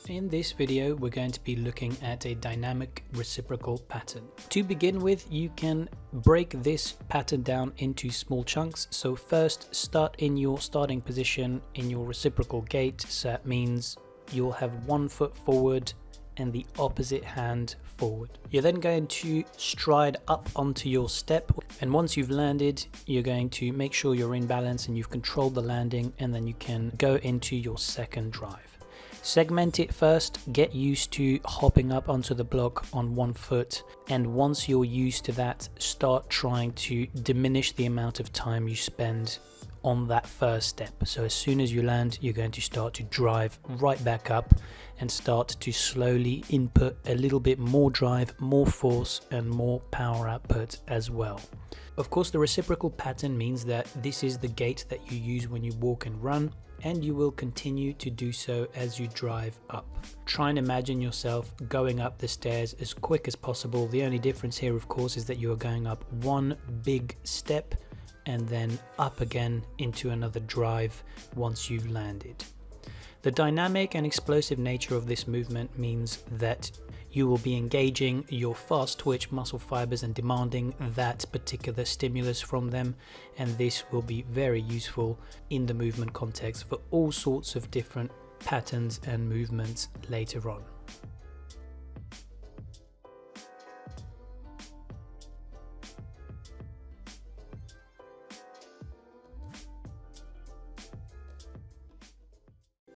In this video, we're going to be looking at a dynamic reciprocal pattern. To begin with, you can break this pattern down into small chunks. So first, start in your starting position in your reciprocal gait. So that means you'll have one foot forward and the opposite hand forward. You're then going to stride up onto your step, and once you've landed, you're going to make sure you're in balance and you've controlled the landing, and then you can go into your second drive. Segment it first, get used to hopping up onto the block on one foot, and once you're used to that, start trying to diminish the amount of time you spend on that first step. So as soon as you land, you're going to start to drive right back up and start to slowly input a little bit more drive, more force, and more power output as well. Of course, the reciprocal pattern means that this is the gait that you use when you walk and run, and you will continue to do so as you drive up. Try and imagine yourself going up the stairs as quick as possible. The only difference here, of course, is that you are going up one big step and then up again into another drive once you've landed. The dynamic and explosive nature of this movement means that you will be engaging your fast twitch muscle fibers and demanding that particular stimulus from them, and this will be very useful in the movement context for all sorts of different patterns and movements later on.